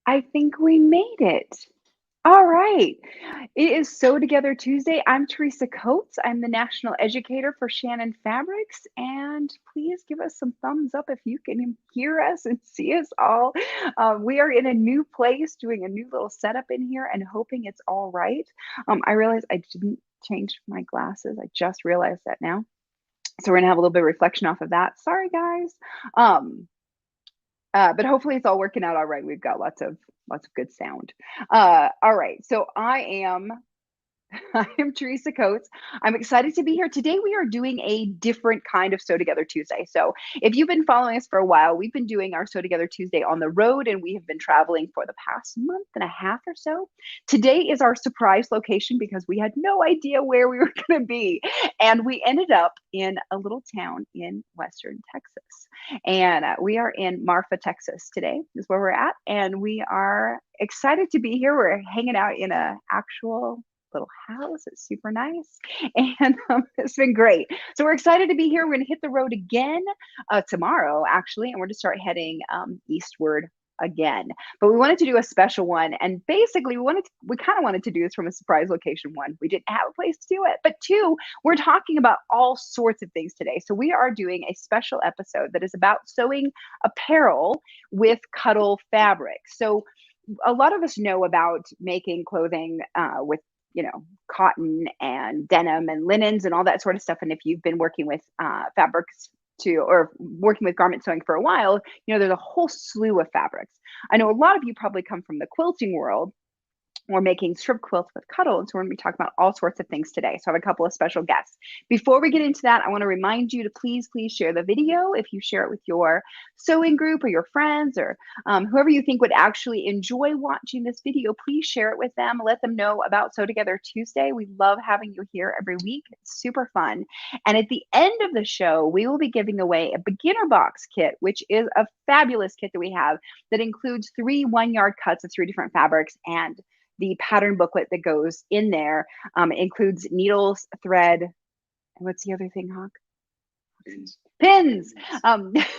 I think we made it. All right. It is Sew Together Tuesday. I'm Teresa Coates. I'm the National Educator for Shannon Fabrics. And please give us some thumbs up if you can hear us and see us all. We are in a new place, doing a new little setup in here and hoping it's all right. I realized I didn't change my glasses. I just realized that now. So we're going to have a little bit of reflection off of that. Sorry, guys. Um, but hopefully it's all working out all right. We've got lots of good sound. All right. So I am Teresa Coates. I'm excited to be here. Today we are doing a different kind of Sew Together Tuesday. So if you've been following us for a while, we've been doing our Sew Together Tuesday on the road, and we have been traveling for the past month and a half or so. Today is our surprise location because we had no idea where we were going to be. And we ended up in a little town in Western Texas. And we are in Marfa, Texas today is where we're at. And we are excited to be here. We're hanging out in a actual little house. It's super nice. And it's been great. So we're excited to be here. We're going to hit the road again tomorrow, actually, and we're going to start heading eastward again. But we wanted to do a special one. And basically, we kind of wanted to do this from a surprise location. One, we didn't have a place to do it. But two, we're talking about all sorts of things today. So we are doing a special episode that is about sewing apparel with Cuddle fabric. So a lot of us know about making clothing with cotton and denim and linens and all that sort of stuff. And if you've been working with fabrics or working with garment sewing for a while, there's a whole slew of fabrics. I know a lot of you probably come from the quilting world. We're making strip quilts with Cuddle, and so we're going to be talking about all sorts of things today. So I have a couple of special guests. Before we get into that, I want to remind you to please share the video. If you share it with your sewing group or your friends or whoever you think would actually enjoy watching this video, please share it with them. Let them know about Sew Together Tuesday. We love having you here every week. It's super fun. And at the end of the show, we will be giving away a beginner box kit, which is a fabulous kit that we have that includes 3 one-yard cuts of 3 different fabrics and the pattern booklet that goes in there. It includes needles, thread, and what's the other thing, Hawk? Pins.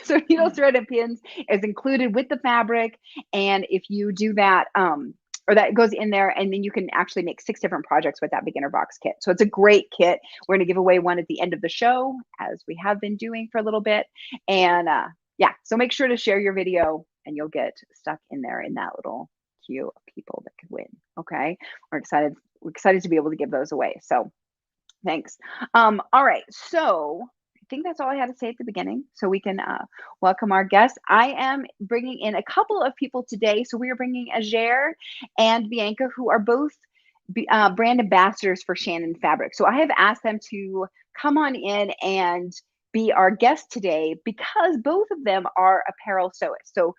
So needles, thread, and pins is included with the fabric. And if you do that, or that goes in there, and then you can actually make 6 different projects with that beginner box kit. So it's a great kit. We're going to give away one at the end of the show, as we have been doing for a little bit. And yeah, so make sure to share your video, and you'll get stuck in there in that little queue of people that could win. Okay, we're excited to be able to give those away. So thanks. All right, so I think that's all I had to say at the beginning, so we can welcome our guests. I am bringing in a couple of people today. So we are bringing Ajaire and Bianca, who are both brand ambassadors for Shannon Fabric. So I have asked them to come on in and be our guest today because both of them are apparel sewists. So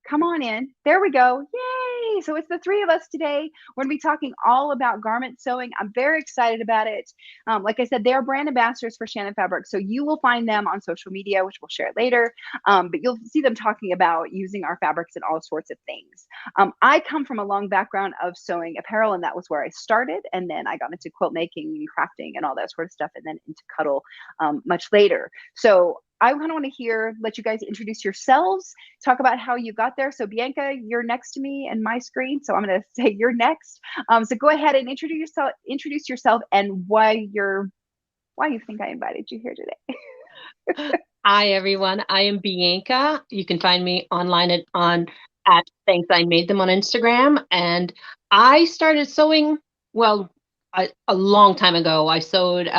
come on in. There we go. Yay. So it's the 3 of us today. We're going to be talking all about garment sewing. I'm very excited about it. Like I said, they're brand ambassadors for Shannon Fabric. So you will find them on social media, which we'll share later. But you'll see them talking about using our fabrics in all sorts of things. I come from a long background of sewing apparel, and that was where I started. And then I got into quilt making and crafting and all that sort of stuff, and then into Cuddle much later. So I kind of want to let you guys introduce yourselves, talk about how you got there. So Bianca, you're next to me and my screen, so I'm going to say you're next. So go ahead and introduce yourself, and why you think I invited you here today. Hi everyone, I am Bianca. You can find me online at Thanks I Made Them on Instagram, and I started sewing a long time ago. I sewed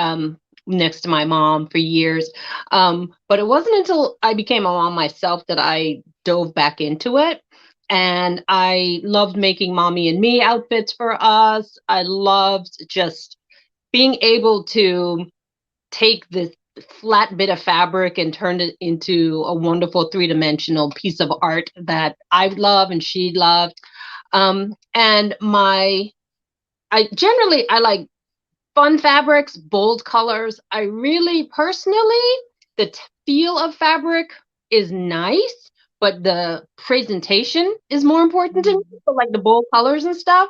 next to my mom for years. But it wasn't until I became a mom myself that I dove back into it. And I loved making mommy and me outfits for us. I loved just being able to take this flat bit of fabric and turn it into a wonderful 3-dimensional piece of art that I love and she loved. And I like fun fabrics, bold colors. I really personally, the feel of fabric is nice, but the presentation is more important to me. So like the bold colors and stuff.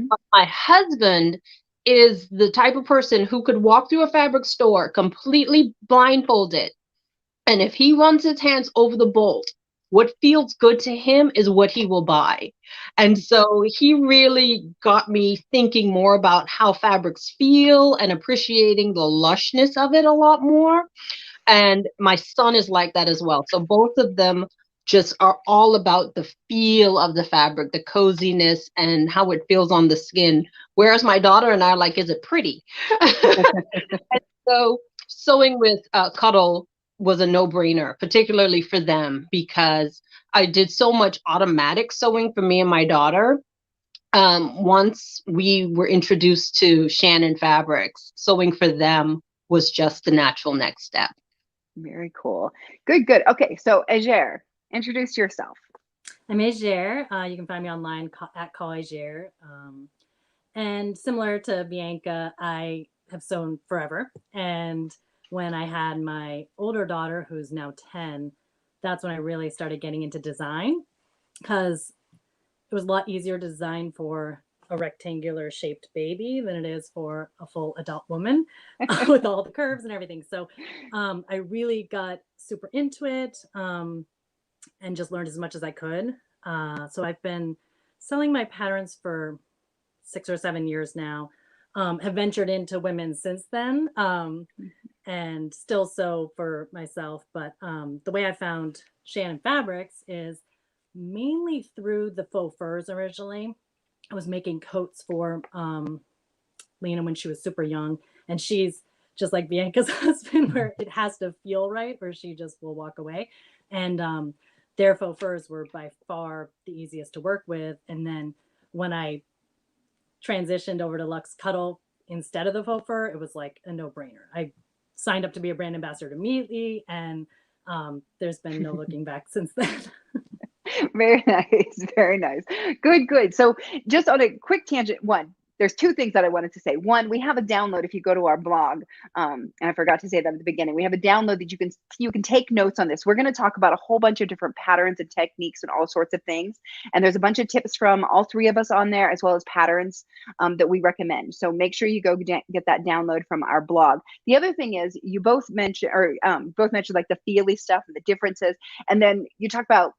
But my husband is the type of person who could walk through a fabric store completely blindfolded. And if he runs his hands over the bolt, what feels good to him is what he will buy. And so he really got me thinking more about how fabrics feel and appreciating the lushness of it a lot more. And my son is like that as well. So both of them just are all about the feel of the fabric, the coziness, and how it feels on the skin. Whereas my daughter and I are like, is it pretty? And so sewing with Cuddle was a no-brainer, particularly for them, because I did so much automatic sewing for me and my daughter. Once we were introduced to Shannon fabrics, sewing for them was just the natural next step. Very cool. Good, good. Okay, so Ajaire, introduce yourself. I'm Ajaire. You can find me online at Ajaire. And similar to Bianca, I have sewn forever. And when I had my older daughter, who's now 10, that's when I really started getting into design, because it was a lot easier to design for a rectangular shaped baby than it is for a full adult woman with all the curves and everything. So I really got super into it and just learned as much as I could. So I've been selling my patterns for 6 or 7 years now. Have ventured into women since then, and still sew for myself. But the way I found Shannon Fabrics is mainly through the faux furs originally. I was making coats for Lena when she was super young, and she's just like Bianca's husband, where it has to feel right or she just will walk away. And their faux furs were by far the easiest to work with. And then when I transitioned over to Luxe Cuddle instead of the faux fur, it was like a no-brainer. I signed up to be a brand ambassador immediately, and there's been no looking back since then. Very nice. Very nice. Good, good. So just on a quick tangent, there's two things that I wanted to say. One, we have a download if you go to our blog. And I forgot to say that at the beginning. We have a download that you can take notes on this. We're going to talk about a whole bunch of different patterns and techniques and all sorts of things. And there's a bunch of tips from all three of us on there, as well as patterns that we recommend. So make sure you go get that download from our blog. The other thing is you both mentioned like the feely stuff and the differences. And then you talk about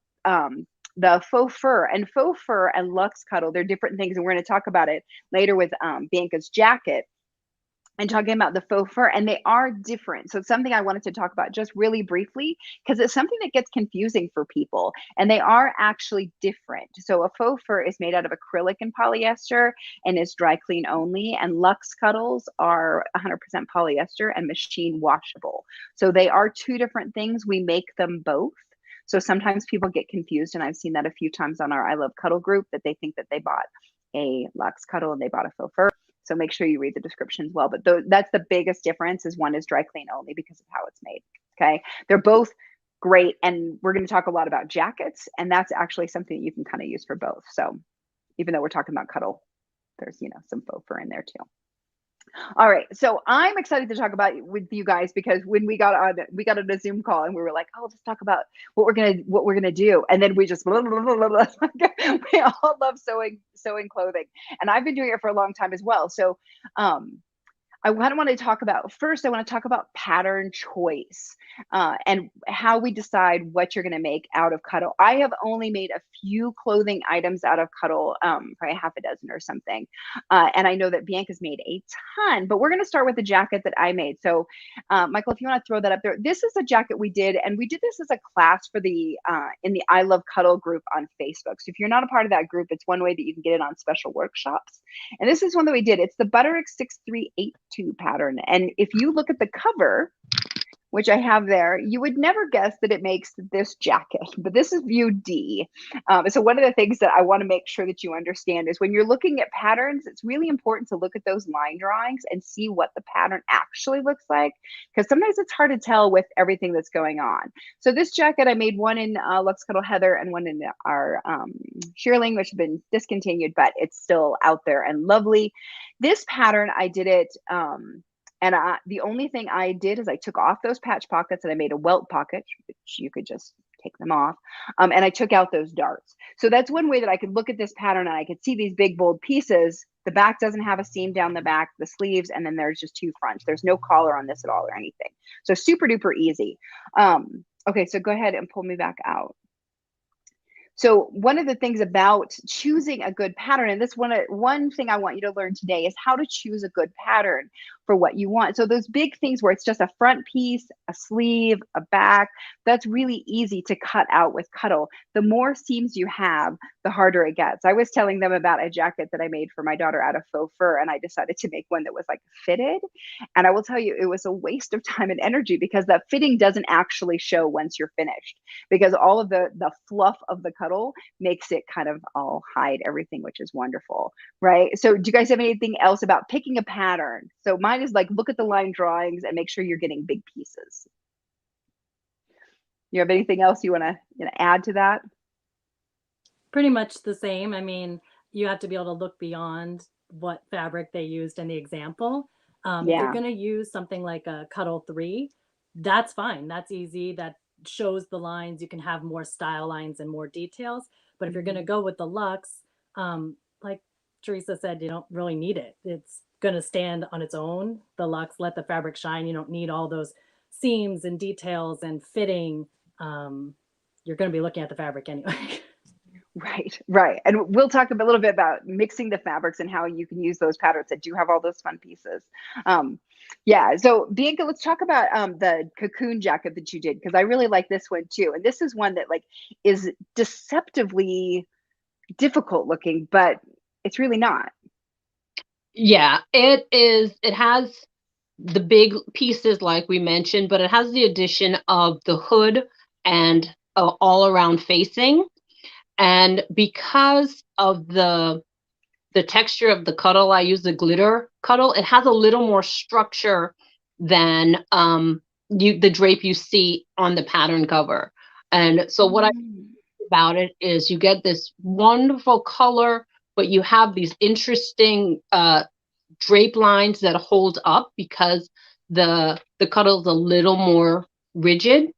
the faux fur and Luxe Cuddle. They're different things, and we're going to talk about it later with Bianca's jacket and talking about the faux fur, and they are different. So it's something I wanted to talk about just really briefly, because it's something that gets confusing for people, and they are actually different. So a faux fur is made out of acrylic and polyester and is dry clean only, and Luxe Cuddles are 100% polyester and machine washable. So they are two different things. We make them both. So sometimes people get confused, and I've seen that a few times on our I Love Cuddle group, that they think that they bought a Luxe Cuddle and they bought a faux fur. So make sure you read the description as well. But that's the biggest difference, is one is dry clean only because of how it's made. Okay, they're both great, and we're going to talk a lot about jackets, and that's actually something you can kind of use for both. So even though we're talking about Cuddle, there's some faux fur in there too. All right, so I'm excited to talk about with you guys, because when we got on a Zoom call and we were like, oh, let's talk about what we're gonna do, and then we just blah, blah, blah, blah, blah. We all love sewing clothing, and I've been doing it for a long time as well. So I want to talk about pattern choice and how we decide what you're going to make out of Cuddle. I have only made a few clothing items out of Cuddle, probably half a dozen or something. And I know that Bianca's made a ton, but we're going to start with the jacket that I made. So Michael, if you want to throw that up there, this is a jacket we did, and we did this as a class for in the I Love Cuddle group on Facebook. So if you're not a part of that group, it's one way that you can get it on special workshops. And this is one that we did. It's the Butterick 6382 pattern. And if you look at the cover, which I have there, you would never guess that it makes this jacket, but this is view D. So one of the things that I want to make sure that you understand is when you're looking at patterns, it's really important to look at those line drawings and see what the pattern actually looks like, because sometimes it's hard to tell with everything that's going on. So this jacket, I made one in Luxe Cuddle Heather and one in our shearling, which has been discontinued, but it's still out there and lovely. This pattern, I did it and the only thing I did is I took off those patch pockets and I made a welt pocket, which you could just take them off. And I took out those darts. So that's one way that I could look at this pattern and I could see these big, bold pieces. The back doesn't have a seam down the back, the sleeves, and then there's just two fronts. There's no collar on this at all or anything. So super duper easy. Okay, so go ahead and pull me back out. So one of the things about choosing a good pattern, and this one thing I want you to learn today is how to choose a good pattern for what you want. So those big things where it's just a front piece, a sleeve, a back, that's really easy to cut out with Cuddle. The more seams you have, the harder it gets. I was telling them about a jacket that I made for my daughter out of faux fur, and I decided to make one that was like fitted. And I will tell you, it was a waste of time and energy because that fitting doesn't actually show once you're finished, because all of the fluff of the Cuddle makes it kind of all hide everything, which is wonderful, right? So do you guys have anything else about picking a pattern? So mine is like, look at the line drawings and make sure you're getting big pieces. You have anything else you want to add to that? Pretty much the same. I mean, you have to be able to look beyond what fabric they used in the example. If you're Yeah. going to use something like a Cuddle 3, that's fine. That's easy. That shows the lines. You can have more style lines and more details. But if you're going to go with the Luxe, like Teresa said, you don't really need it. It's going to stand on its own. The Luxe, let the fabric shine. You don't need all those seams and details and fitting. You're going to be looking at the fabric anyway. Right, right. And we'll talk a little bit about mixing the fabrics and how you can use those patterns that do have all those fun pieces. Yeah, so Bianca, let's talk about the cocoon jacket that you did, because I really like this one too. And this is one that like is deceptively difficult looking, but it's really not. Yeah, it is. It has the big pieces like we mentioned, but it has the addition of the hood and all around facing. And because of the texture of the Cuddle, I use the glitter Cuddle. It has a little more structure than the drape you see on the pattern cover. And so what I like about it is you get this wonderful color, but you have these interesting drape lines that hold up because the Cuddle is a little more rigid.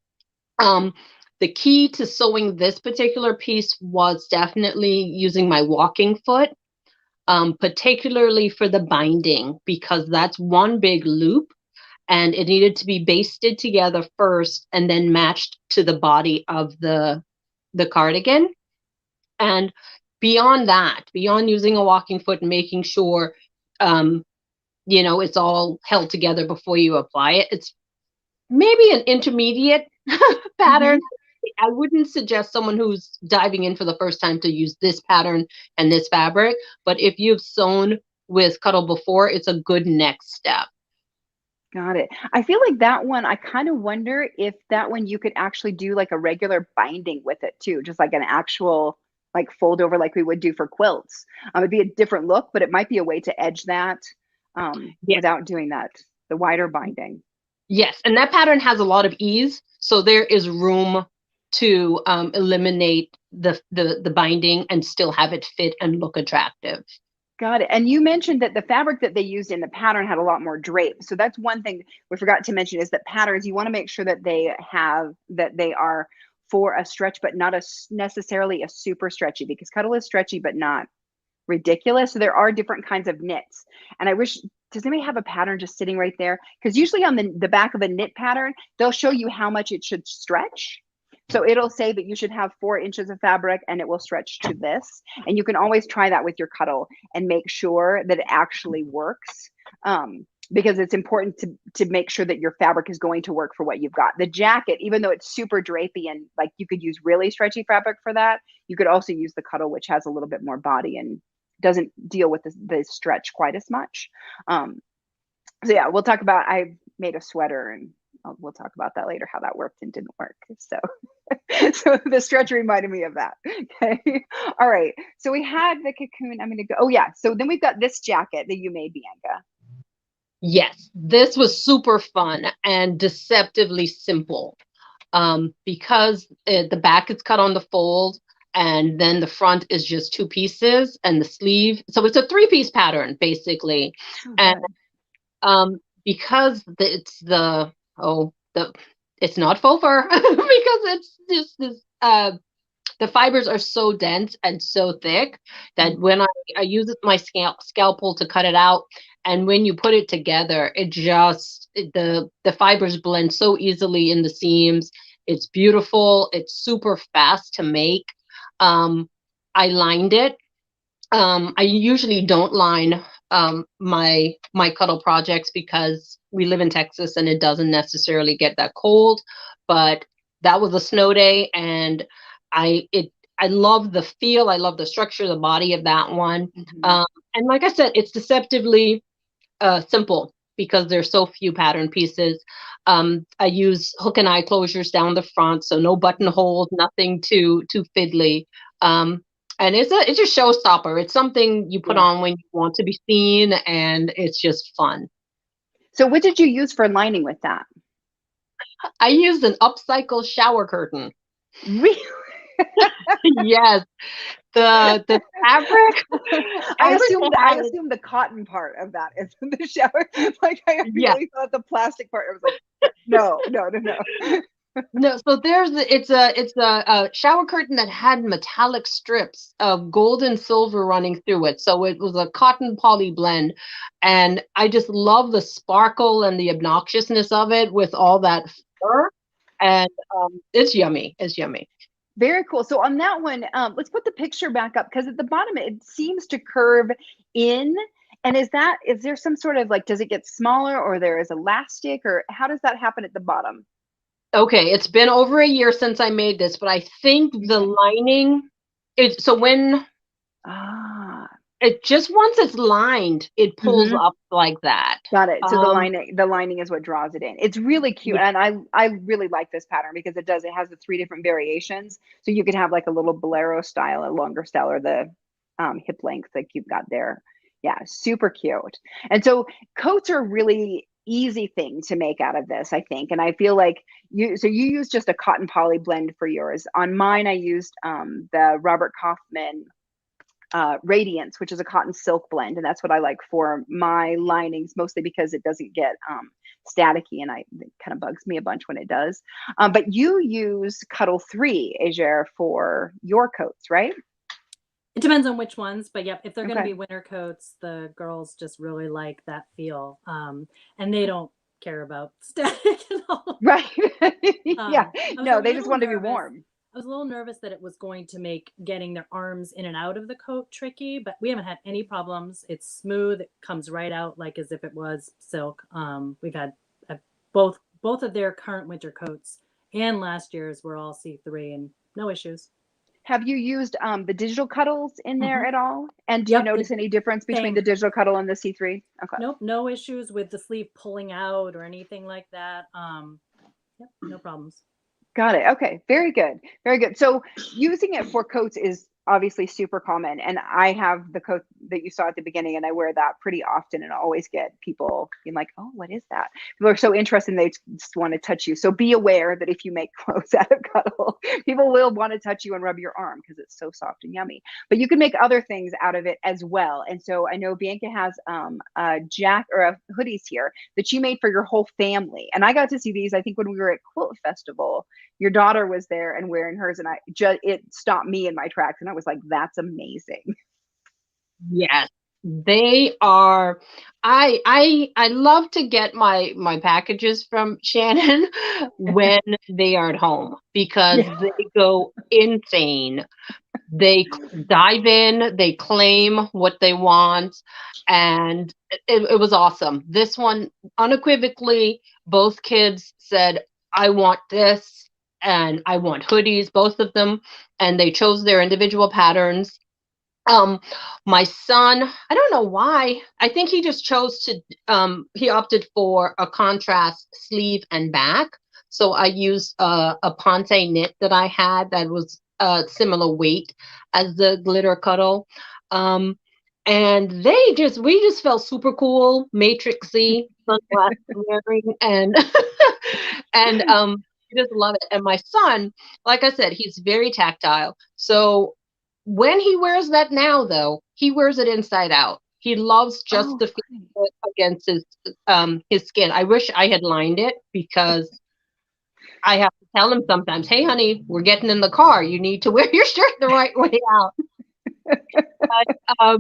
The key to sewing this particular piece was definitely using my walking foot, particularly for the binding, because that's one big loop and it needed to be basted together first and then matched to the body of the cardigan. And beyond that, beyond using a walking foot and making sure, it's all held together before you apply it, it's maybe an intermediate pattern. I wouldn't suggest someone who's diving in for the first time to use this pattern and this fabric, but if you've sewn with Cuddle before, it's a good next step. Got it. I feel like that one, I kind of wonder if that one you could actually do like a regular binding with it too, just like an actual like fold over like we would do for quilts. It'd be a different look, but it might be a way to edge that Yeah. without doing that, the wider binding. Yes, and that pattern has a lot of ease, so there is room to eliminate the binding and still have it fit and look attractive. Got it. And you mentioned that the fabric that they used in the pattern had a lot more drape. So that's one thing we forgot to mention, is that patterns, you want to make sure that they are for a stretch, but not necessarily a super stretchy, because Cuddle is stretchy, but not ridiculous. So there are different kinds of knits. And I wish, does anybody have a pattern just sitting right there? Because usually on the back of a knit pattern, they'll show you how much it should stretch. So it'll say that you should have 4 inches of fabric and it will stretch to this. And you can always try that with your Cuddle and make sure that it actually works. Because it's important to make sure that your fabric is going to work for what you've got. The jacket, even though it's super drapey and like you could use really stretchy fabric for that, you could also use the Cuddle, which has a little bit more body and doesn't deal with the stretch quite as much. So yeah, we'll talk about, I made a sweater and we'll talk about that later, how that worked and didn't work. So, so the stretch reminded me of that. Okay. All right. So we had the cocoon. I'm going to go. Oh yeah. So then we've got this jacket that you made, Bianca. Yes, this was super fun and deceptively simple, because the back is cut on the fold and then the front is just 2 pieces and the sleeve. So it's a 3-piece pattern basically. And because it's it's not faux fur because it's just this, the fibers are so dense and so thick that when I use my scalpel to cut it out, and when you put it together, the fibers blend so easily in the seams. It's beautiful. It's super fast to make. I lined it. I usually don't line my cuddle projects because we live in Texas and it doesn't necessarily get that cold. But that was a snow day, and I love the feel. I love the structure, the body of that one. And like I said, it's deceptively simple because there's so few pattern pieces. I use hook and eye closures down the front, so no buttonholes, nothing too fiddly. And it's a showstopper. It's something you put on when you want to be seen, and it's just fun. So what did you use for lining with that? I used an upcycle shower curtain. Really? Yes. The fabric. I assumed the cotton part of that is the shower. Like I really thought the plastic part. I was like, no. No, so it's a shower curtain that had metallic strips of gold and silver running through it. So it was a cotton poly blend, and I just love the sparkle and the obnoxiousness of it with all that fur, and it's yummy. It's yummy. Very cool. So on that one, let's put the picture back up because at the bottom it seems to curve in. And is there some sort of like, does it get smaller or there is elastic, or how does that happen at the bottom? Okay, it's been over a year since I made this, but I think the lining it just once it's lined, it pulls up like that. Got it. So the lining is what draws it in. It's really cute. And I really like this pattern because it has the 3 different variations. So you could have like a little bolero style, a longer style, or the hip length like you've got there. Yeah, super cute. And so coats are really easy thing to make out of this, I think. And I feel like you use just a cotton poly blend for yours. On mine, I used the Robert Kaufman Radiance, which is a cotton silk blend, and that's what I like for my linings, mostly because it doesn't get staticky, and it kind of bugs me a bunch when it does. But you use Cuddle 3 Ajaire for your coats, right? It depends on which ones, but yep, if they're going to be winter coats, the girls just really like that feel, and they don't care about static at all. Right? Yeah. No, they just want to be warm. I was a little nervous that it was going to make getting their arms in and out of the coat tricky, but we haven't had any problems. It's smooth. It comes right out like as if it was silk. We've had both of their current winter coats and last year's were all C3 and no issues. Have you used the digital cuddles in there at all? And do you notice any difference between the digital cuddle and the C3? Okay. Nope, no issues with the sleeve pulling out or anything like that. Yep, no problems. Got it. Okay. Very good. Very good. So using it for coats is obviously super common. And I have the coat that you saw at the beginning, and I wear that pretty often and always get people being like, oh, what is that? People are so interested and they just want to touch you. So be aware that if you make clothes out of Cuddle, people will want to touch you and rub your arm because it's so soft and yummy. But you can make other things out of it as well. And so I know Bianca has a hoodies here that she made for your whole family. And I got to see these, I think, when we were at Quilt Festival. Your daughter was there and wearing hers, and it stopped me in my tracks, and I was like, that's amazing. Yes, they are. I love to get my packages from Shannon when they are at home because they go insane. They dive in, they claim what they want, and it was awesome. This one, unequivocally, both kids said, I want this. And I want hoodies, both of them, and they chose their individual patterns. My son, I don't know why. I think he just chose to, he opted for a contrast sleeve and back. So I used a Ponte knit that I had that was similar weight as the glitter cuddle. And we just felt super cool, matrixy, sunglasses wearing, and I just love it. And my son, like I said, he's very tactile. So when he wears that now, though, he wears it inside out. He loves just the feel against his skin. I wish I had lined it because I have to tell him sometimes, hey, honey, we're getting in the car. You need to wear your shirt the right way out. But,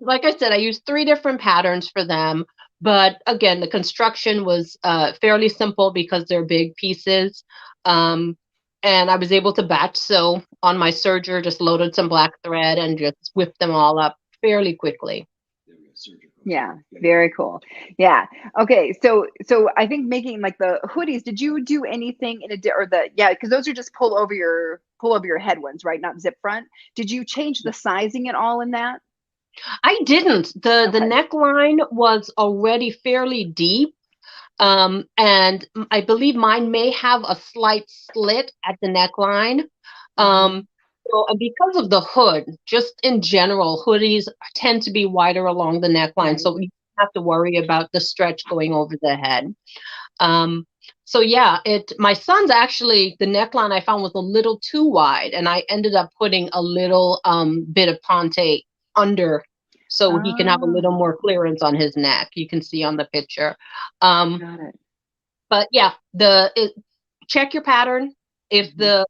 like I said, I used 3 different patterns for them. But again, the construction was fairly simple because they're big pieces. and I was able to batch sew on my serger, just loaded some black thread and just whipped them all up fairly quickly. Yeah, very cool. Yeah. Okay. So I think making like the hoodies, did you do anything in or the, yeah, because those are just pull over your head ones, right? Not zip front. Did you change the sizing at all in that? I didn't. The Okay. neckline was already fairly deep. And I believe mine may have a slight slit at the neckline. Um, so because of the hood, just in general, hoodies tend to be wider along the neckline, Right. so you don't have to worry about the stretch going over the head. Um, so yeah, my son's actually, the neckline I found was a little too wide, and I ended up putting a little bit of ponte under so he can have a little Oh, more clearance on his neck. You can see on the picture. Um, got it. but yeah, check your pattern. If Mhm.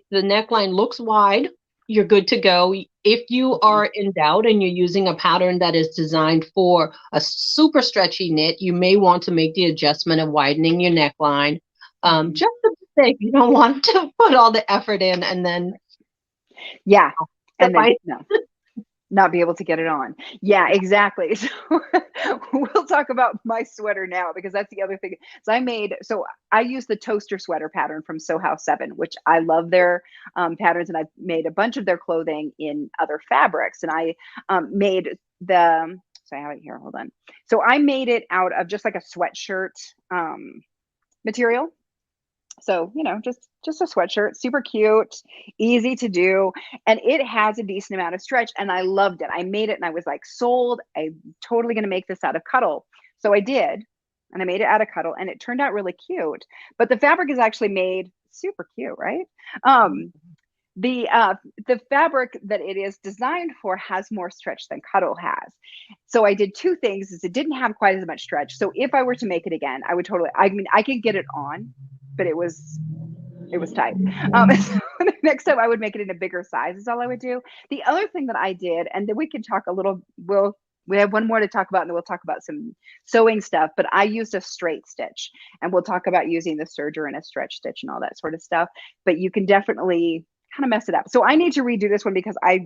the neckline looks wide, you're good to go. If you are in doubt and you're using a pattern that is designed for a super stretchy knit, you may want to make the adjustment of widening your neckline. Mhm. Just to be safe, you don't want to put all the effort in and then Yeah. the And then fight. no, not be able to get it on. Yeah, exactly. So we'll talk about my sweater now because that's the other thing. So I use the toaster sweater pattern from Sew House 7, which I love their patterns, and I've made a bunch of their clothing in other fabrics. And I made the so I have it here. Hold on. So I made it out of just like a sweatshirt material. So, just a sweatshirt, super cute, easy to do, and it has a decent amount of stretch, and I loved it. I made it and I was like, sold. I'm totally going to make this out of Cuddle. So I did, and I made it out of Cuddle, and it turned out really cute. But the fabric is actually made super cute, right? Um, the fabric that it is designed for has more stretch than Cuddle has. So I did two things: is it didn't have quite as much stretch. So if I were to make it again, I would totally. I mean, I could get it on, but it was tight. So the next time I would make it in a bigger size is all I would do. The other thing that I did, and then we can talk a little. We have one more to talk about, and then we'll talk about some sewing stuff. But I used a straight stitch, and we'll talk about using the serger and a stretch stitch and all that sort of stuff. But you can definitely kind of mess it up. So I need to redo this one because I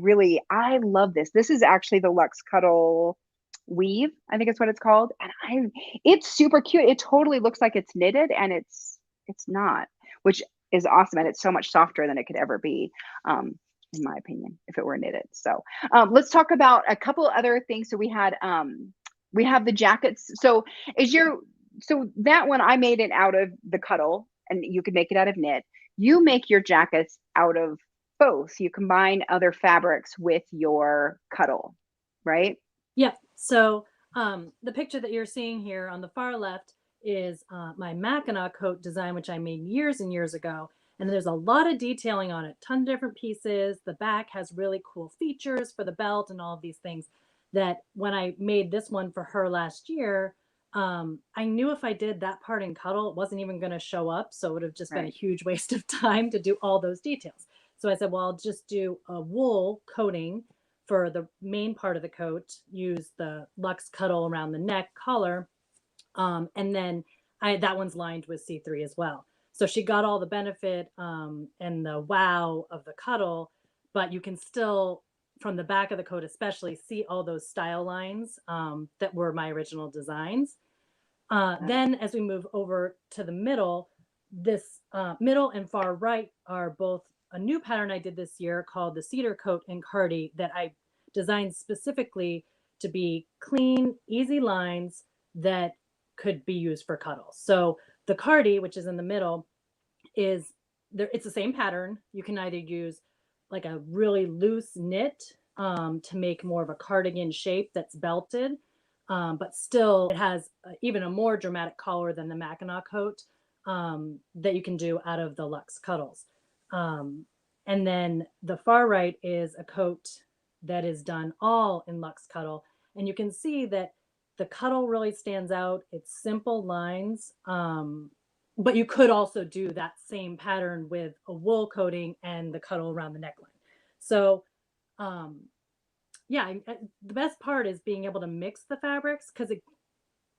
love this. This is actually the Luxe Cuddle weave, I think it's what it's called, and it's super cute. It totally looks like it's knitted, and it's not, which is awesome, and it's so much softer than it could ever be, um, in my opinion, if it were knitted. So let's talk about a couple other things. So we have the jackets. So that one I made it out of the Cuddle, and you could make it out of knit. You make your jackets out of both. You combine other fabrics with your Cuddle, right? Yeah. So the picture that you're seeing here on the far left is my Mackinac coat design, which I made years and years ago. And there's a lot of detailing on it, ton of different pieces. The back has really cool features for the belt and all of these things that when I made this one for her last year, I knew if I did that part in Cuddle, it wasn't even going to show up. So it would have just been a Right. huge waste of time to do all those details. So I said, well, I'll just do a wool coating for the main part of the coat, use the Luxe Cuddle around the neck collar, and then that one's lined with C3 as well. So she got all the benefit and the wow of the Cuddle, but you can still, from the back of the coat especially, see all those style lines that were my original designs. Then as we move over to the middle, this middle and far right are both a new pattern I did this year called the Cedar Coat and Cardi that I designed specifically to be clean, easy lines that could be used for cuddles. So the Cardi, which is in the middle, is there. It's the same pattern. You can either use like a really loose knit to make more of a cardigan shape that's belted, but still it has even a more dramatic collar than the Mackinac coat that you can do out of the Luxe Cuddles. Um, and then the far right is a coat that is done all in Luxe Cuddle. And you can see that the Cuddle really stands out. It's simple lines, but you could also do that same pattern with a wool coating and the Cuddle around the neckline. So um, yeah, the best part is being able to mix the fabrics because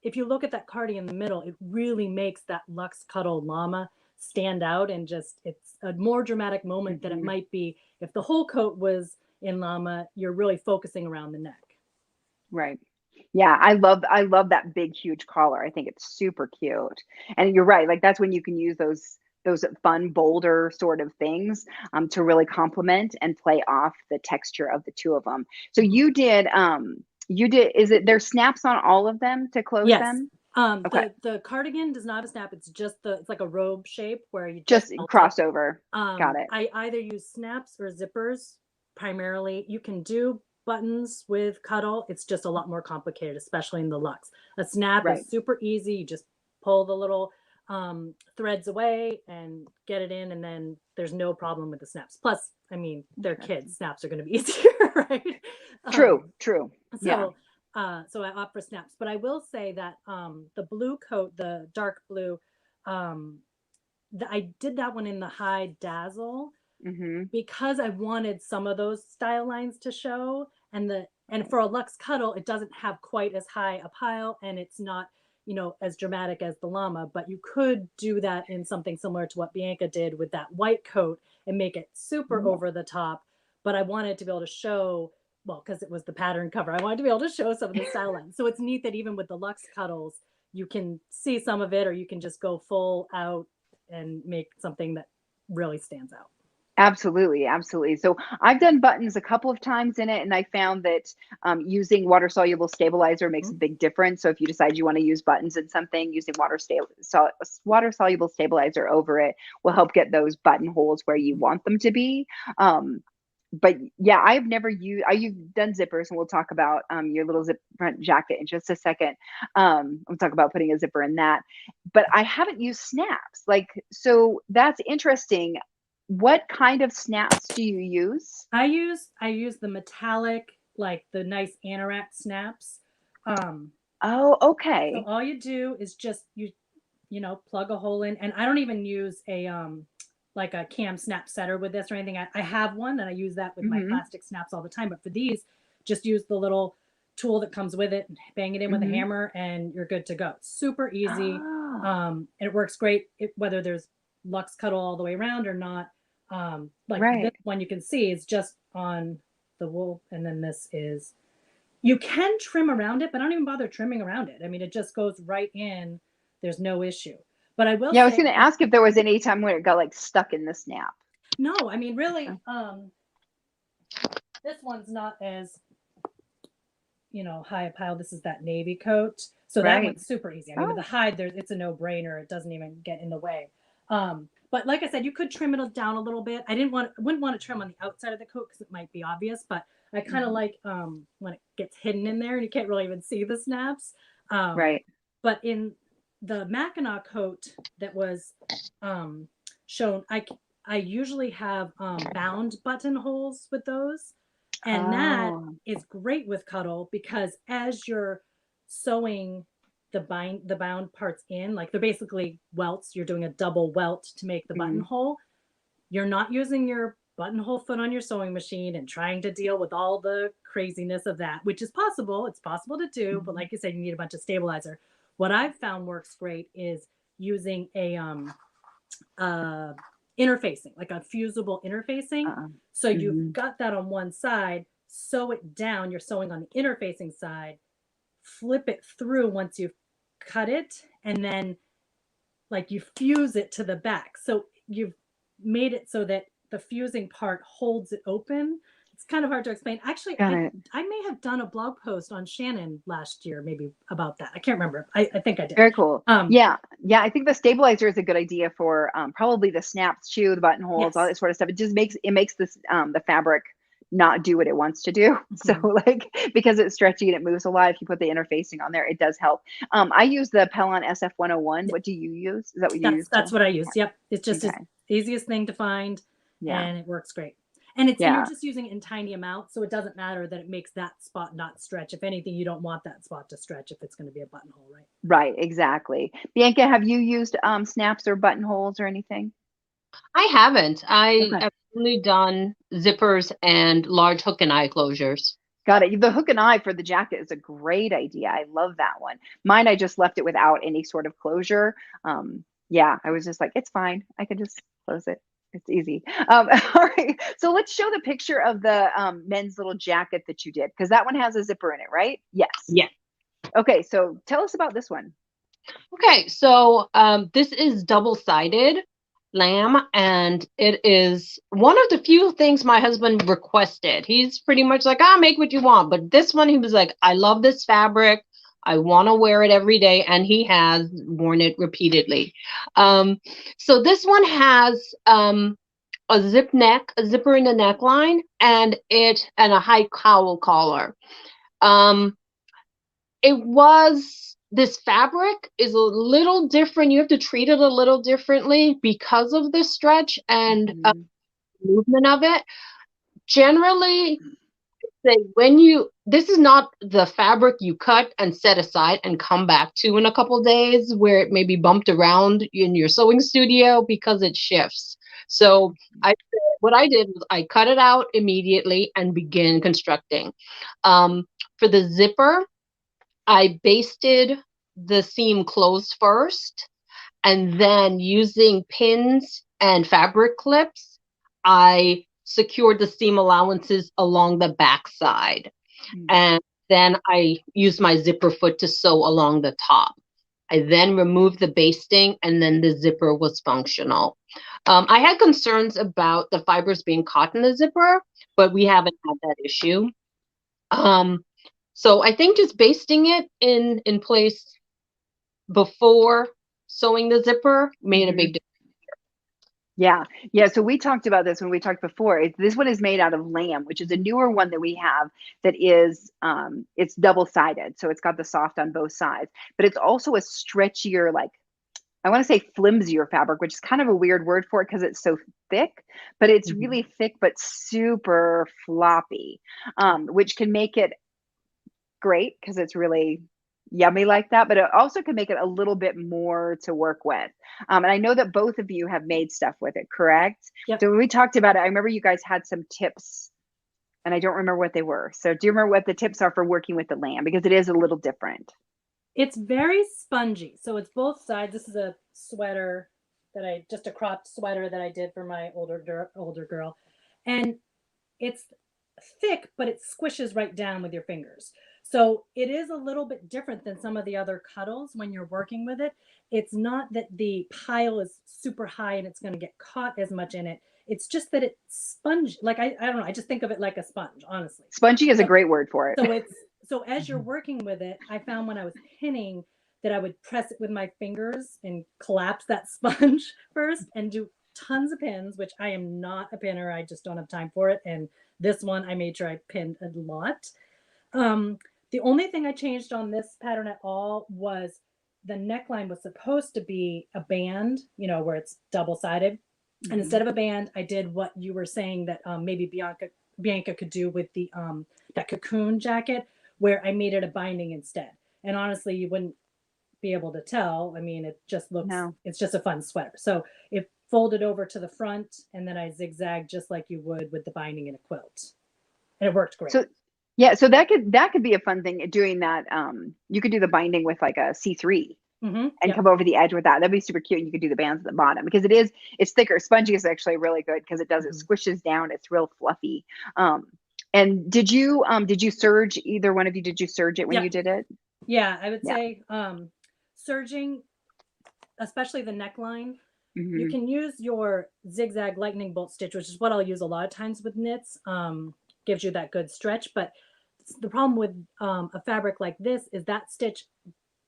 if you look at that cardi in the middle, it really makes that Luxe Cuddle llama stand out, and just it's a more dramatic moment than it might be if the whole coat was in llama. You're really focusing around the neck. Right. Yeah, I love that big huge collar. I think it's super cute. And you're right, like that's when you can use those fun bolder sort of things to really complement and play off the texture of the two of them. So you did, is it there's snaps on all of them to close Yes. them? Okay. The cardigan does not have a snap. It's just it's like a robe shape where you Just felt it. crossover. Got it. I either use snaps or zippers primarily. You can do buttons with Cuddle. It's just a lot more complicated, especially in the luxe. A snap Right. is super easy. You just pull the little threads away and get it in, and then there's no problem with the snaps. Plus, I mean, they're kids. Snaps are going to be easier, right? True. Yeah. So I opt for snaps, but I will say that the blue coat, the dark blue, I did that one in the high dazzle because I wanted some of those style lines to show, and for a luxe Cuddle, it doesn't have quite as high a pile, and it's not, you know, as dramatic as the llama, but you could do that in something similar to what Bianca did with that white coat and make it super over the top. But I wanted to be able to show, well, because it was the pattern cover, I wanted to be able to show some of the style lines. So it's neat that even with the luxe Cuddles, you can see some of it, or you can just go full out and make something that really stands out. Absolutely, absolutely. So I've done buttons a couple of times in it, and I found that using water soluble stabilizer makes a big difference. So if you decide you want to use buttons in something, using water soluble stabilizer over it will help get those buttonholes where you want them to be. But yeah, I've done zippers, and we'll talk about your little zip front jacket in just a second. We'll talk about putting a zipper in that, but I haven't used snaps. So that's interesting. What kind of snaps do you use? I use the metallic, like the nice anorak snaps. Oh, okay. So all you do is just you know, plug a hole in, and I don't even use a like a cam snap setter with this or anything. I have one, and I use that with my plastic snaps all the time. But for these, just use the little tool that comes with it, bang it in with a hammer, and you're good to go. It's super easy, and it works great whether there's luxe Cuddle all the way around or not. This one you can see is just on the wool, and then this is, you can trim around it, but I don't even bother trimming around it. I mean, it just goes right in. There's no issue. But I will say, I was going to ask if there was any time where it got like stuck in the snap. No, I mean, really, this one's not as, you know, high a pile. This is that navy coat. So that one's super easy. I mean, with the hide, it's a no-brainer. It doesn't even get in the way. But like I said, you could trim it down a little bit. I wouldn't want to trim on the outside of the coat because it might be obvious, but I kind of like when it gets hidden in there and you can't really even see the snaps. But in the Mackinac coat that was shown, I usually have bound buttonholes with those. And that is great with Cuddle because as you're sewing the bound parts in, like they're basically welts, you're doing a double welt to make the buttonhole. You're not using your buttonhole foot on your sewing machine and trying to deal with all the craziness of that, which is possible. It's possible to do, but like you said, you need a bunch of stabilizer. What I've found works great is using a interfacing, like a fusible interfacing. So you've got that on one side, sew it down, you're sewing on the interfacing side, flip it through once you've cut it, and then like you fuse it to the back. So you've made it so that the fusing part holds it open. It's kind of hard to explain. Actually, I may have done a blog post on Shannon last year, maybe about that. I can't remember. I think I did. Very cool. Yeah. I think the stabilizer is a good idea for probably the snaps too, the buttonholes, all that sort of stuff. It just makes this the fabric not do what it wants to do. So like, because it's stretchy and it moves a lot, if you put the interfacing on there, it does help. I use the Pellon SF101. What do you use? Is that what you use? That's what I use. Yep. It's just the easiest thing to find, and it works great. And you're just using it in tiny amounts, so it doesn't matter that it makes that spot not stretch. If anything, you don't want that spot to stretch if it's going to be a buttonhole, right? Right, exactly. Bianca, have you used snaps or buttonholes or anything? I haven't. I've only done zippers and large hook and eye closures. Got it. The hook and eye for the jacket is a great idea. I love that one. Mine, I just left it without any sort of closure. Yeah, I was just like, it's fine. I can just close it. It's easy. All right. So let's show the picture of the men's little jacket that you did, because that one has a zipper in it, right? Yes. Yeah. Okay. So tell us about this one. Okay, so this is double-sided lamb, and it is one of the few things my husband requested. He's pretty much like, I'll make what you want. But this one, he was like, I love this fabric. I want to wear it every day, and he has worn it repeatedly. So this one has a zipper in the neckline, and a high cowl collar. Um, this fabric is a little different. You have to treat it a little differently because of the stretch and Mhm. movement of it. Generally, say this is not the fabric you cut and set aside and come back to in a couple days, where it may be bumped around in your sewing studio because it shifts. So what I did was I cut it out immediately and began constructing. For the zipper, I basted the seam closed first, and then using pins and fabric clips, I secured the seam allowances along the back side. Mm. And then I used my zipper foot to sew along the top. I then removed the basting, and then the zipper was functional. I had concerns about the fibers being caught in the zipper, but we haven't had that issue. So I think just basting it in place before sewing the zipper made a big difference. Yeah. Yeah. So we talked about this when we talked before. This one is made out of lamb, which is a newer one that we have that is, it's double sided. So it's got the soft on both sides, but it's also a stretchier, like, I want to say flimsier fabric, which is kind of a weird word for it because it's so thick, but it's Mhm. really thick, but super floppy, which can make it great because it's really yummy like that, but it also can make it a little bit more to work with. And I know that both of you have made stuff with it, correct? Yep. So when we talked about it, I remember you guys had some tips and I don't remember what they were. So do you remember what the tips are for working with the lamb? Because it is a little different. It's very spongy. So it's both sides. This is a sweater just a cropped sweater that I did for my older girl. And it's thick, but it squishes right down with your fingers. So it is a little bit different than some of the other cuddles when you're working with it. It's not that the pile is super high and it's going to get caught as much in it. It's just that it's spongy. Like I don't know. I just think of it like a sponge, honestly. Spongy is a So great word for it. so as you're working with it, I found when I was pinning that I would press it with my fingers and collapse that sponge first and do tons of pins, which I am not a pinner. I just don't have time for it. And this one, I made sure I pinned a lot. The only thing I changed on this pattern at all was the neckline was supposed to be a band, where it's double sided. And instead of a band, I did what you were saying that maybe Bianca could do with the that cocoon jacket, where I made it a binding instead. And honestly, you wouldn't be able to tell. I mean, No. it's just a fun sweater. So it folded over to the front, and then I zigzagged just like you would with the binding in a quilt, and it worked great. So yeah, so that could be a fun thing doing that. You could do the binding with like a C3 and Yep. come over the edge with that. That'd be super cute. And you could do the bands at the bottom because it's thicker. Spongy is actually really good because it squishes down. It's real fluffy. And did you serge, either one of you, did you serge it when Yep. you did it? Yeah, I would Yeah. say serging, especially the neckline. You Mhm. can use your zigzag lightning bolt stitch, which is what I'll use a lot of times with knits. Gives you that good stretch. But the problem with a fabric like this is that stitch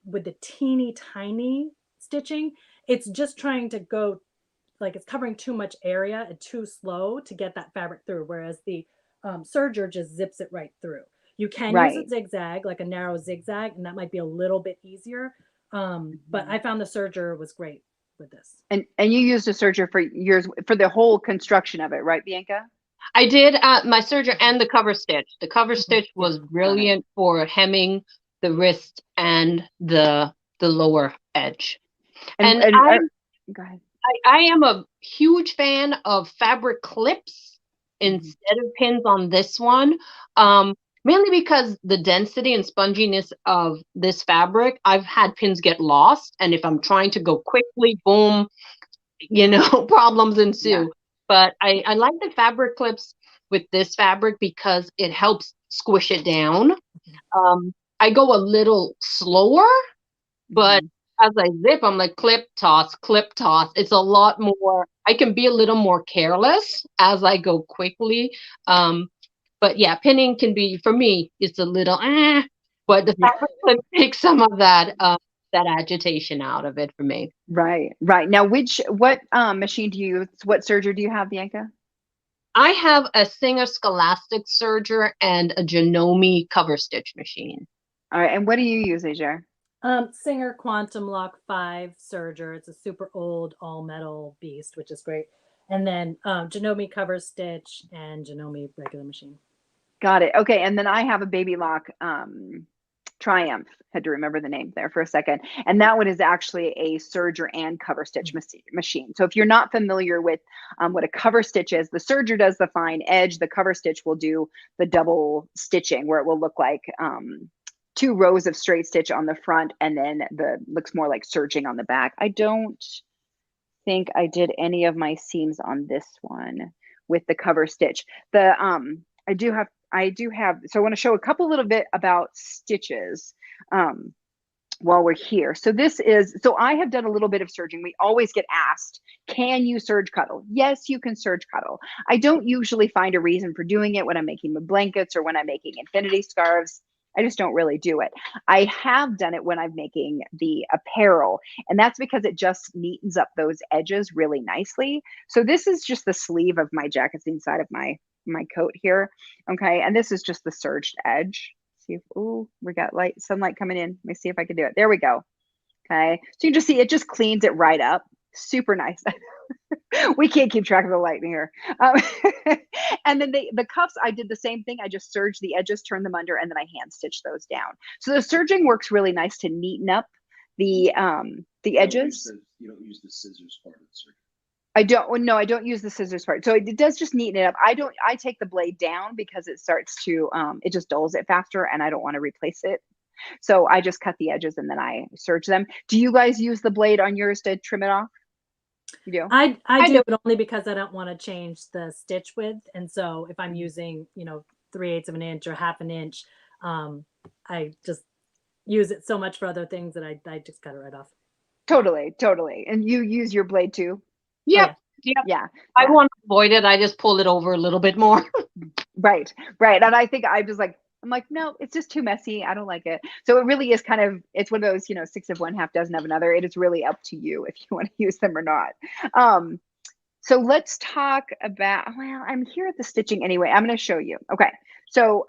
with the teeny tiny stitching, it's just trying to go, like it's covering too much area and too slow to get that fabric through. Whereas the serger just zips it right through. You can use a Right. zigzag, like a narrow zigzag, and that might be a little bit easier. But I found the serger was great with this. And you used a serger for yours for the whole construction of it, right, Bianca? I did my serger and the cover stitch. The cover stitch was brilliant for hemming the wrist and the lower edge. And Go ahead. I am a huge fan of fabric clips instead of pins on this one. mainly because the density and sponginess of this fabric, I've had pins get lost. And if I'm trying to go quickly, boom, problems Yeah. ensue. But I like the fabric clips with this fabric because it helps squish it down. I go a little slower, but Mhm. as I zip, I'm like clip, toss, clip, toss. It's a lot more, I can be a little more careless as I go quickly. But yeah, pinning can be, for me, it's a little, but the Yeah. fabric clip takes some of that agitation out of it for me. Right. Right. Now, what machine do you use? What serger do you have, Bianca? I have a Singer Scholastic serger and a Janome cover stitch machine. All right. And what do you use, Ajaire? Singer Quantum Lock 5 Serger. It's a super old all metal beast, which is great. And then Janome cover stitch and Janome regular machine. Got it. Okay. And then I have a Baby Lock Triumph. Had to remember the name there for a second. And that one is actually a serger and cover stitch machine. So if you're not familiar with what a cover stitch is, the serger does the fine edge. The cover stitch will do the double stitching where it will look like two rows of straight stitch on the front and then looks more like serging on the back. I don't think I did any of my seams on this one with the cover stitch. I do have, so I want to show a couple little bit about stitches while we're here. So I have done a little bit of serging. We always get asked, can you serge cuddle? Yes, you can serge cuddle. I don't usually find a reason for doing it when I'm making the blankets or when I'm making infinity scarves. I just don't really do it. I have done it when I'm making the apparel, and that's because it just neatens up those edges really nicely. So this is just the sleeve of my jacket, the inside of my coat here. Okay, and this is just the serged edge. See if, ooh, we got sunlight coming in. Let me see if I can do it. There we go. Okay, so you can just see it just cleans it right up. Super nice. We can't keep track of the light in here. And then the cuffs, I did the same thing. I just serged the edges, turned them under, and then I hand stitched those down. So the serging works really nice to neaten up the edges. You don't use the scissors part of the circuit. I don't use the scissors part. So it does just neaten it up. I take the blade down because it starts to, it just dulls it faster and I don't want to replace it. So I just cut the edges and then I serge them. Do you guys use the blade on yours to trim it off? You do? I do, but only because I don't want to change the stitch width. And so if I'm using, 3/8 of an inch or half an inch, I just use it so much for other things that I just cut it right off. Totally. And you use your blade too? Yep. Oh, Yep. Yeah. I want to avoid it. I just pull it over a little bit more. Right. And I think I'm like, no, it's just too messy. I don't like it. So it really is it's one of those, 6 of one, half dozen of another. It is really up to you if you want to use them or not. So let's talk about, well, I'm here at the stitching anyway. I'm going to show you. Okay. So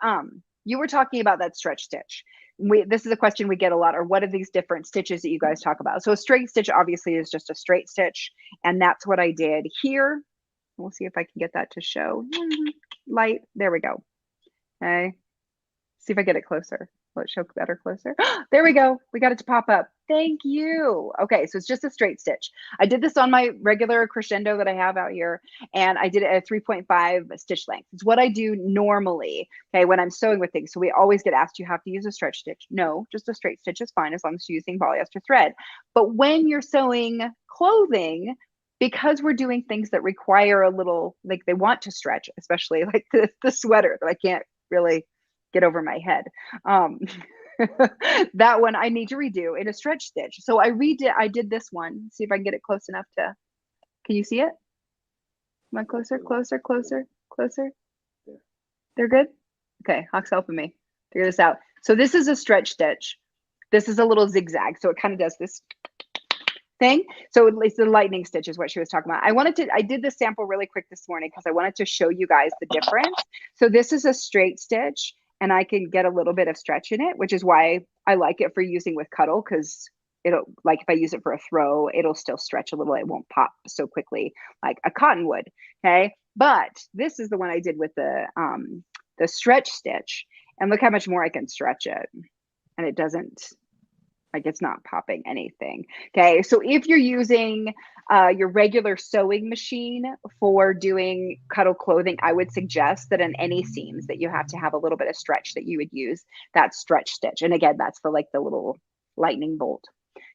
you were talking about that stretch stitch. This is a question we get a lot, or what are these different stitches that you guys talk about? So a straight stitch obviously is just a straight stitch. And that's what I did here. We'll see if I can get that to show. Light. There we go. Okay. See if I get it closer. Will it show better closer? There we go. We got it to pop up. Thank you. Okay, so it's just a straight stitch. I did this on my regular crescendo that I have out here, and I did it at 3.5 stitch length. It's what I do normally, okay, when I'm sewing with things. So we always get asked, you have to use a stretch stitch. No, just a straight stitch is fine as long as you're using polyester thread. But when you're sewing clothing, because we're doing things that require a little, like they want to stretch, especially like the sweater that I can't really get over my head. That one I need to redo in a stretch stitch. So I did this one. See if I can get it close enough to, can you see it? Come on, closer. Yeah. They're good? Okay, Hawk's helping me figure this out. So this is a stretch stitch. This is a little zigzag. So it kind of does this thing. So it's the lightning stitch is what she was talking about. I did this sample really quick this morning because I wanted to show you guys the difference. So this is a straight stitch and I can get a little bit of stretch in it, which is why I like it for using with cuddle, because it'll, like if I use it for a throw, it'll still stretch a little. It won't pop so quickly like a cotton would. Okay. But this is the one I did with the stretch stitch, and look how much more I can stretch it. And it doesn't Like it's not popping anything. Okay, so if you're using your regular sewing machine for doing cuddle clothing, I would suggest that in any seams that you have to have a little bit of stretch, that you would use that stretch stitch. And again, that's for like the little lightning bolt.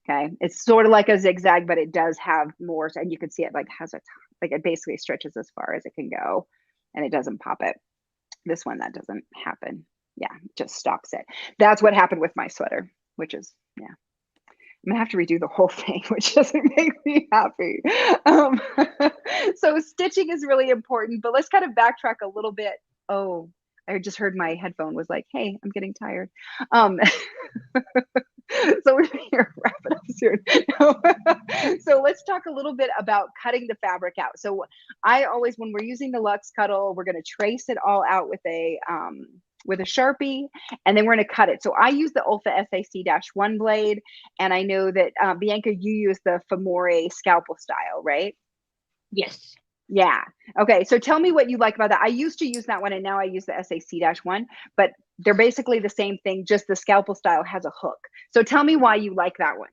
Okay, it's sort of like a zigzag, but it does have more, and you can see it like has a, like it basically stretches as far as it can go, and it doesn't pop it. This one, that doesn't happen. Yeah, just stops it. That's what happened with my sweater, which is, yeah. I'm gonna have to redo the whole thing, which doesn't make me happy. Um, so stitching is really important, but let's kind of backtrack a little bit. Oh, I just heard my headphone was like, hey, I'm getting tired. So we're here, wrap it up soon. So let's talk a little bit about cutting the fabric out. So I always, when we're using the Luxe Cuddle, we're going to trace it all out with a Sharpie, and then we're going to cut it. So I use the Olfa SAC-1 blade, and I know that Bianca, you use the Famore scalpel style, right? Yes. Yeah. Okay. So tell me what you like about that. I used to use that one, and now I use the SAC-1, but they're basically the same thing, just the scalpel style has a hook. So tell me why you like that one.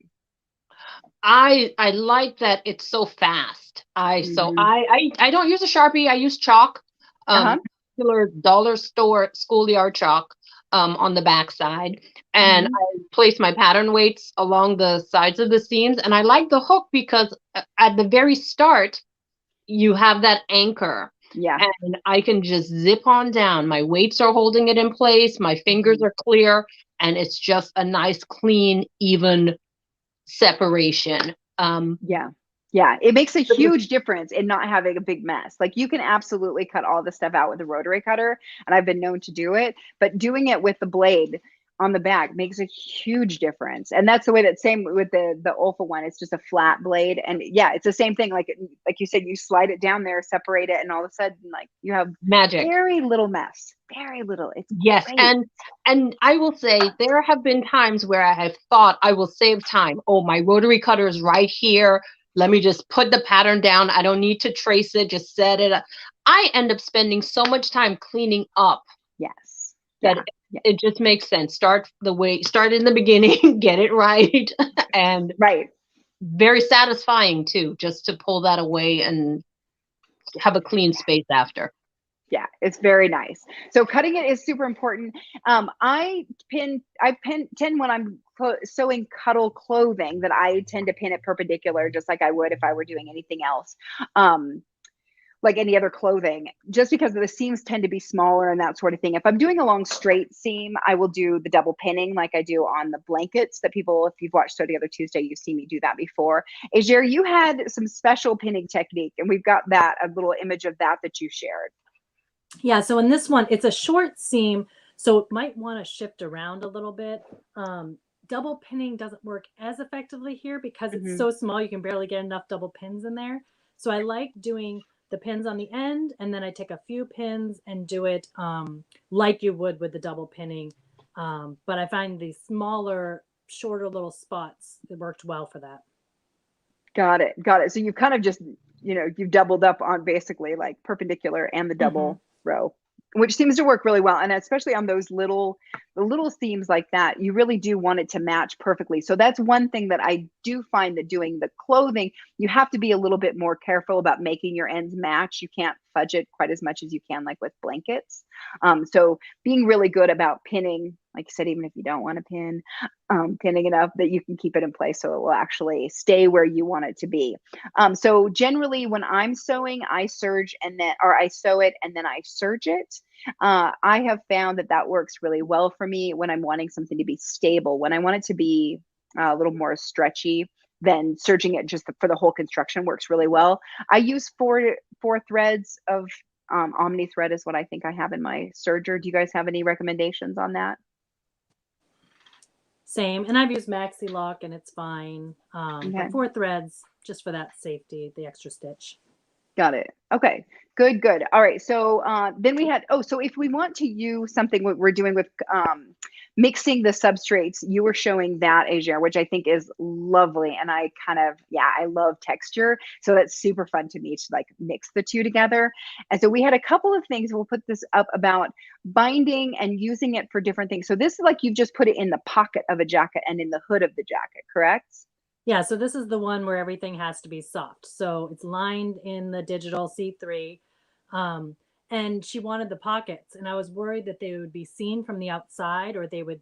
I like that it's so fast. So I don't use a Sharpie. I use chalk, regular dollar store schoolyard chalk on the back side, and I place my pattern weights along the sides of the seams. And I like the hook because at the very start you have that anchor. Yeah. And I can just zip on down. My weights are holding it in place. My fingers are clear, and it's just a nice, clean, even separation. Yeah, it makes a huge difference in not having a big mess. Like you can absolutely cut all the stuff out with a rotary cutter, and I've been known to do it, but doing it with the blade on the back makes a huge difference. And that's the way, that same with the Olfa one. It's just a flat blade, and yeah, it's the same thing. Like you said, you slide it down there, separate it, and all of a sudden, like you have magic. Very little mess. Very little. It's yes, great. and I will say there have been times where I have thought I will save time. Oh, my rotary cutter is right here. Let me just put the pattern down. I don't need to trace it. Just set it up. I end up spending so much time cleaning up. Yes. That it just makes sense. Start in the beginning, get it right, and very satisfying too, just to pull that away and have a clean space after. Yeah, it's very nice. So cutting it is super important. I tend when I'm sewing cuddle clothing, that I tend to pin it perpendicular, just like I would if I were doing anything else. Like any other clothing, just because the seams tend to be smaller and that sort of thing. If I'm doing a long straight seam, I will do the double pinning like I do on the blankets that people, if you've watched Sew Together Tuesday, you've seen me do that before. Ajaire, you had some special pinning technique, and we've got a little image of that you shared. Yeah, so in this one, it's a short seam, so it might want to shift around a little bit. Double pinning doesn't work as effectively here because it's so small, you can barely get enough double pins in there. So I like doing the pins on the end, and then I take a few pins and do it like you would with the double pinning. But I find these smaller, shorter little spots that worked well for that. Got it. So you kind of just, you've doubled up on basically like perpendicular and the double row, which seems to work really well. And especially on those the little seams like that, you really do want it to match perfectly. So that's one thing that I do find, that doing the clothing, you have to be a little bit more careful about making your ends match. You can't fudge it quite as much as you can like with blankets. So being really good about pinning, like you said, even if you don't want to pin, pinning enough that you can keep it in place so it will actually stay where you want it to be. So generally when I'm sewing, I serge I sew it and then I serge it. I have found that works really well for me when I'm wanting something to be stable. When I want it to be a little more stretchy, then serging it just for the whole construction works really well. I use four threads of Omni thread is what I think I have in my serger. Do you guys have any recommendations on that? Same, and I've used Maxi Lock and it's fine. But 4 threads just for that safety, the extra stitch. Got it. Okay. Good, good. All right. So then we had, so if we want to use something what we're doing with mixing the substrates, you were showing that, Ajaire, which I think is lovely. And I kind of, yeah, I love texture. So that's super fun to me to like mix the two together. And so we had a couple of things, we'll put this up about binding and using it for different things. So this is like you've just put it in the pocket of a jacket and in the hood of the jacket, correct? Yeah, so this is the one where everything has to be soft. So it's lined in the digital C3. And she wanted the pockets, and I was worried that they would be seen from the outside or they would,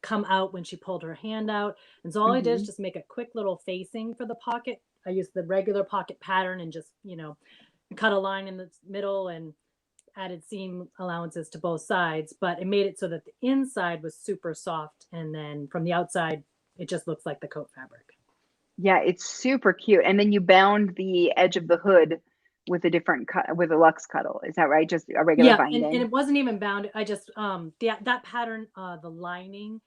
come out when she pulled her hand out. And so all I did is just make a quick little facing for the pocket. I used the regular pocket pattern and just, cut a line in the middle and added seam allowances to both sides, but it made it so that the inside was super soft. And then from the outside, it just looks like the coat fabric. Yeah, it's super cute. And then you bound the edge of the hood with a different cut with a luxe cuddle. Is that right? Just a regular Yeah, binding. and it wasn't even bound. I just that pattern, the lining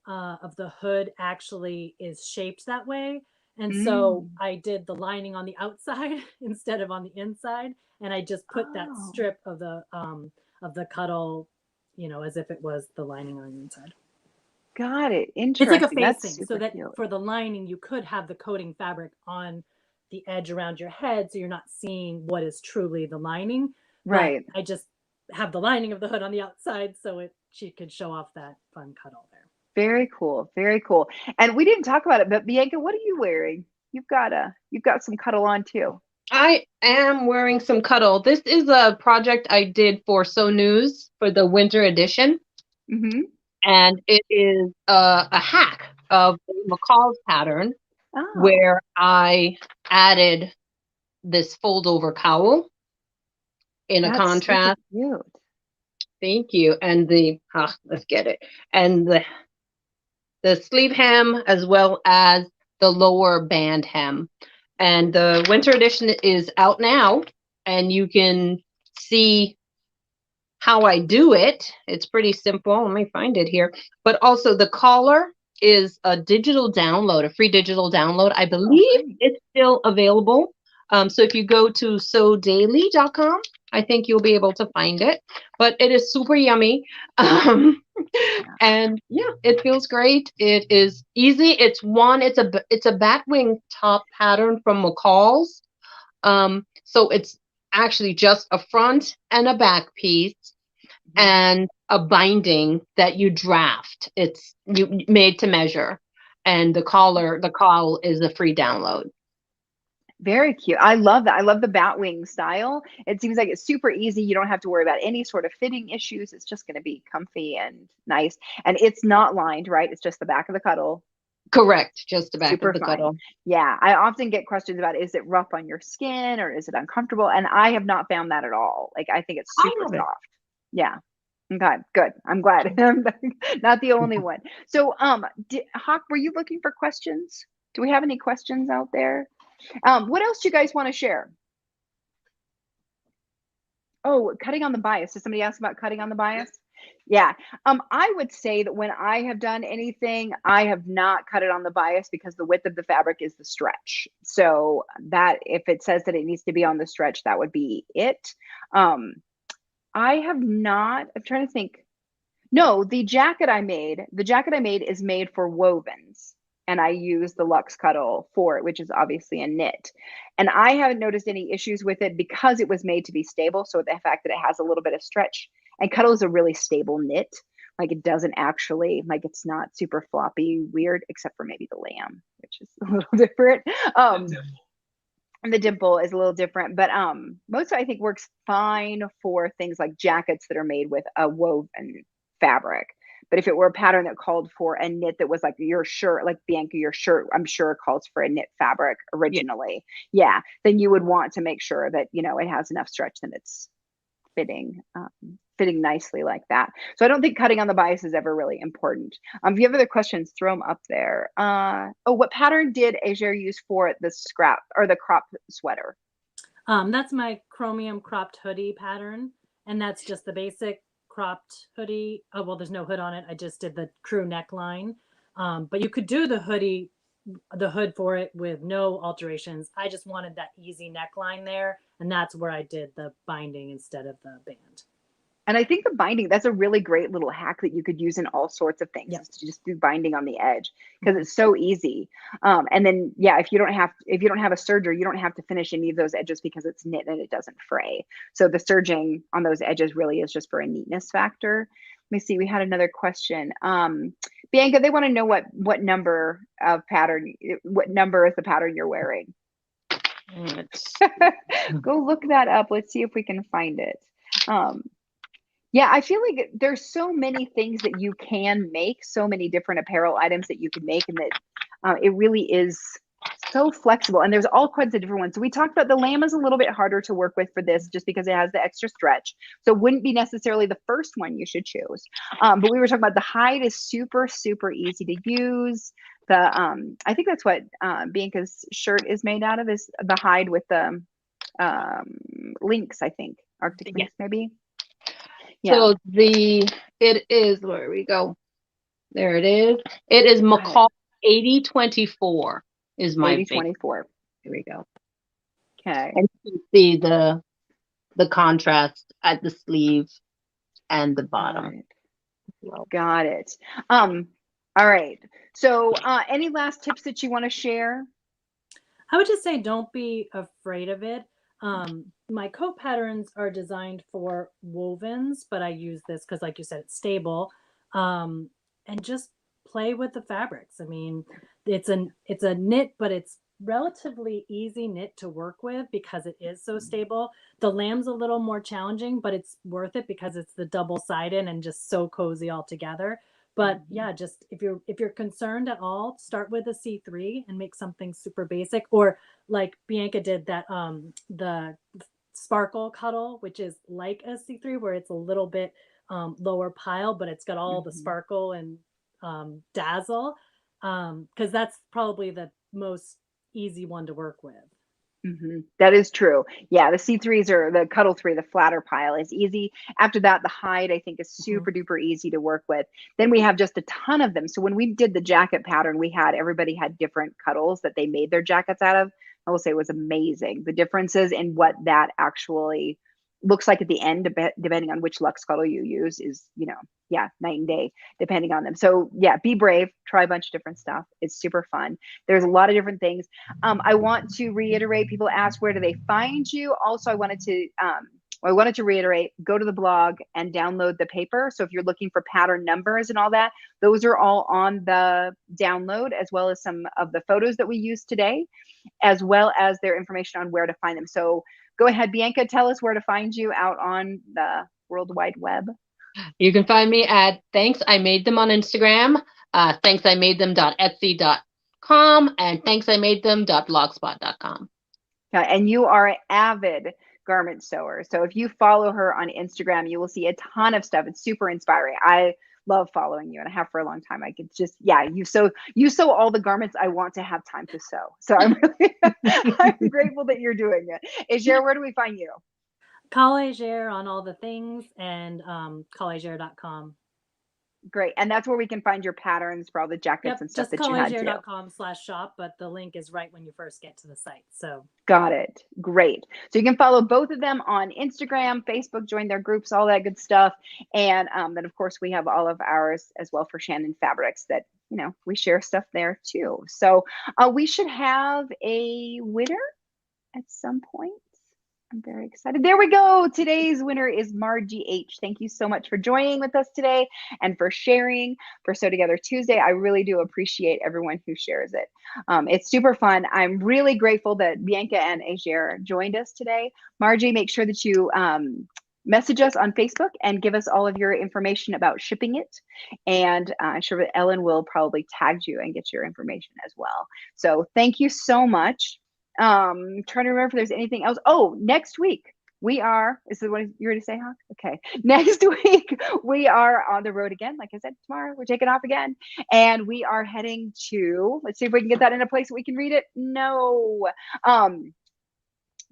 of the hood actually is shaped that way. And so I did the lining on the outside instead of on the inside. And I just put that strip of the cuddle, as if it was the lining on the inside. Got it. It's Interesting. like a That's facing, super so that cute. for the lining, you could have the coating fabric on the edge around your head, so you're not seeing what is truly the lining. Right. But I just have the lining of the hood on the outside, so she could show off that fun cuddle there. Very cool. Very cool. And we didn't talk about it, but Bianca, what are you wearing? You've got some cuddle on too. I am wearing some cuddle. This is a project I did for So News for the winter edition. Mm-hmm. And it is a hack of McCall's pattern where I added this fold over cowl in a contrast. Super cute. Thank you. And let's get it. And the sleeve hem as well as the lower band hem. And the winter edition is out now, and you can see how I do it. It's pretty simple. Let me find it here. But also the collar is a digital download, a free digital download. I believe it's still available. So if you go to sodaily.com, I think you'll be able to find it. But it is super yummy. And yeah, it feels great. It is easy. It's a batwing top pattern from McCall's. So it's actually just a front and a back piece and a binding that you draft. It's made to measure. And the cowl is a free download. Very cute. I love that. I love the batwing style. It seems like it's super easy. You don't have to worry about any sort of fitting issues. It's just going to be comfy and nice. And it's not lined, right? It's just the back of the cuddle. Correct. Just the back Super of the fine. cuddle. Yeah. I often get questions about, is it rough on your skin or is it uncomfortable? And I have not found that at all. Like, I think it's super soft. Yeah. Okay, good. I'm glad. I'm not the only one. So, Hawk, were you looking for questions? Do we have any questions out there? What else do you guys want to share? Oh, cutting on the bias. Did somebody ask about cutting on the bias? Yeah. I would say that when I have done anything, I have not cut it on the bias because the width of the fabric is the stretch. So that if it says that it needs to be on the stretch, that would be it. I have not, I'm trying to think. No, the jacket I made is made for wovens. And I use the Luxe Cuddle for it, which is obviously a knit. And I haven't noticed any issues with it because it was made to be stable. So the fact that it has a little bit of stretch, and Cuddle is a really stable knit. Like it doesn't actually, like it's not super floppy weird, except for maybe the lamb, which is a little different. And the dimple is a little different, but most of it I think works fine for things like jackets that are made with a woven fabric. But if it were a pattern that called for a knit that was like your shirt, like Bianca, your shirt, I'm sure calls for a knit fabric originally. Yeah. Then you would want to make sure that, it has enough stretch that it's fitting nicely like that. So I don't think cutting on the bias is ever really important. If you have other questions, throw them up there. What pattern did Ajaire use for the scrap or the crop sweater? That's my chromium cropped hoodie pattern. And that's just the basic cropped hoodie. Oh, well, there's no hood on it. I just did the crew neckline. But you could do the hoodie the hood for it with no alterations. I just wanted that easy neckline there, and that's where I did the binding instead of the band. And I think the binding, that's a really great little hack that you could use in all sorts of things, Yep. is to just do binding on the edge because it's so easy. And then, yeah, if you don't have a serger, you don't have to finish any of those edges because it's knit and it doesn't fray. So the serging on those edges really is just for a neatness factor. Let me see. We had another question. Bianca, they want to know what number is the pattern you're wearing? Go look that up. Let's see if we can find it. Yeah, I feel like there's so many things that you can make, so many different apparel items that you can make, and that it really is so flexible. And there's all kinds of different ones. So we talked about the lamb is a little bit harder to work with for this just because it has the extra stretch. So it wouldn't be necessarily the first one you should choose. But we were talking about the hide is super, super easy to use. I think that's what Bianca's shirt is made out of, is the hide with the links, I think. Arctic links, maybe. Yeah. So it is, where we go. There it is. It is McCall 8024 is my 8024. Here we go. Okay. And you can see the contrast at the sleeve and the bottom. Got it. All right. So any last tips that you want to share? I would just say don't be afraid of it. My coat patterns are designed for wovens, but I use this because, like you said, it's stable. And just play with the fabrics. I mean, it's a knit, but it's relatively easy knit to work with because it is so stable. The lamb's a little more challenging, but it's worth it because it's the double-sided and just so cozy all together. But yeah, just if you're concerned at all, start with a C3 and make something super basic, or like Bianca did that the sparkle cuddle, which is like a C3 where it's a little bit lower pile, but it's got all the sparkle and dazzle, because that's probably the most easy one to work with. That is true. Yeah, the C3s or the Cuddle 3, the flatter pile is easy. After that, the hide, I think, is super duper easy to work with. Then we have just a ton of them. So when we did the jacket pattern, everybody had different cuddles that they made their jackets out of. I will say it was amazing. The differences in what that actually looks like at the end, depending on which Lux cuddle you use, is, yeah, night and day, depending on them. So yeah, be brave, try a bunch of different stuff. It's super fun. There's a lot of different things. I want to reiterate, people ask, where do they find you? Also, I wanted to reiterate, go to the blog and download the paper. So if you're looking for pattern numbers and all that, those are all on the download, as well as some of the photos that we used today, as well as their information on where to find them. So go ahead, Bianca, tell us where to find you out on the World Wide Web. You can find me at Thanks I Made Them on Instagram, thanksimadethem.etsy.com, and thanksimadethem.blogspot.com. And you are an avid garment sewer. So if you follow her on Instagram, you will see a ton of stuff. It's super inspiring. I love following you, and I have for a long time. I could just, you sew all the garments I want to have time to sew. So I'm really I'm grateful that you're doing it. Ajaire, where do we find you? Call Ajaire on all the things, and callajaire.com. Great. And that's where we can find your patterns for all the jackets and stuff that you had too. Just callajaire.com/shop, but the link is right when you first get to the site. So got it. Great. So you can follow both of them on Instagram, Facebook, join their groups, all that good stuff. And then of course we have all of ours as well for Shannon Fabrics that, we share stuff there too. So we should have a winner at some point. I'm very excited. There we go. Today's winner is Margie H. Thank you so much for joining with us today and for sharing for Sew Together Tuesday. I really do appreciate everyone who shares it. It's super fun. I'm really grateful that Bianca and Ajaire joined us today. Margie, make sure that you message us on Facebook and give us all of your information about shipping it. And I'm sure that Ellen will probably tag you and get your information as well. So thank you so much. Trying to remember if there's anything else. Oh, next week is this what you're ready to say, Hawk? Okay. Next week we are on the road again. Like I said, tomorrow we're taking off again, and we are heading to, let's see if we can get that in a place that we can read it. No.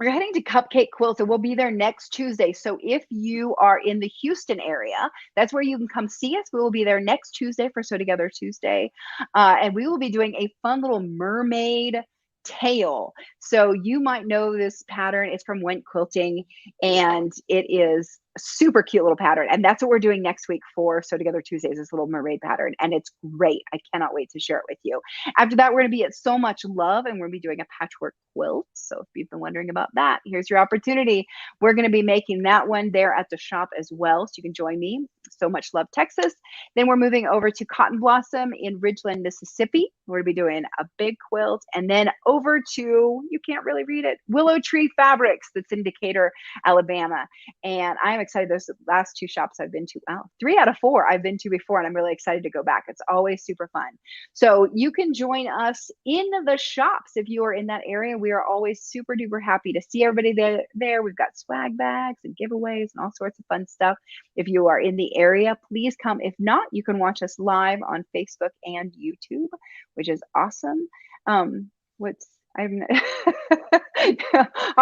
we're heading to Cupcake Quilts, and we'll be there next Tuesday. So if you are in the Houston area, that's where you can come see us. We will be there next Tuesday for Sew Together Tuesday. And we will be doing a fun little mermaid tail. So you might know this pattern. It's from Went Quilting, and it is a super cute little pattern. And that's what we're doing next week for Sew Together Tuesdays, this little mermaid pattern. And it's great. I cannot wait to share it with you. After that, we're going to be at So Much Love, and we're going to be doing a patchwork quilt. So if you've been wondering about that, here's your opportunity. We're going to be making that one there at the shop as well. So you can join me. So Much Love, Texas. Then we're moving over to Cotton Blossom in Ridgeland, Mississippi. We're going to be doing a big quilt. And then over to, you can't really read it, Willow Tree Fabrics, that's in Decatur, Alabama. And I'm excited. Those last two shops I've been to, well, 3 out of 4 I've been to before, and I'm really excited to go back. It's always super fun. So you can join us in the shops if you are in that area. We are always super duper happy to see everybody there. We've got swag bags and giveaways and all sorts of fun stuff. If you are in the area, please come. If not, you can watch us live on Facebook and YouTube, which is awesome. Hawk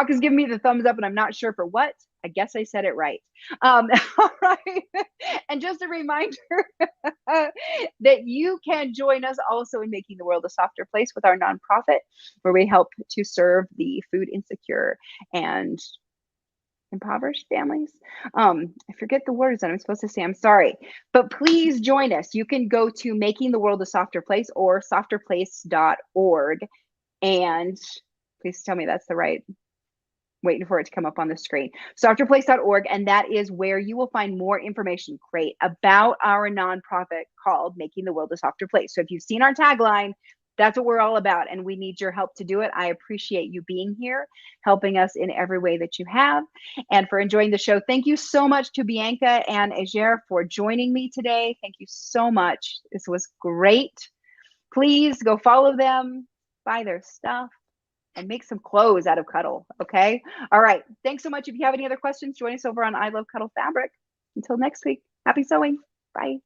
is giving me the thumbs up, and I'm not sure for what. I guess I said it right. All right. And just a reminder that you can join us also in making the world a softer place with our nonprofit, where we help to serve the food insecure and impoverished families. I forget the words that I'm supposed to say. I'm sorry, but please join us. You can go to Making the World a Softer Place or softerplace.org, and please tell me that's the right, waiting for it to come up on the screen, softerplace.org, and that is where you will find more information great about our nonprofit called Making the World a Softer Place. So if you've seen our tagline, that's what we're all about, and we need your help to do it. I appreciate you being here, helping us in every way that you have, and for enjoying the show. Thank you so much to Bianca and Ajaire for joining me today. Thank you so much. This was great. Please go follow them, buy their stuff, and make some clothes out of Cuddle, okay? All right. Thanks so much. If you have any other questions, join us over on I Love Cuddle Fabric. Until next week, happy sewing. Bye.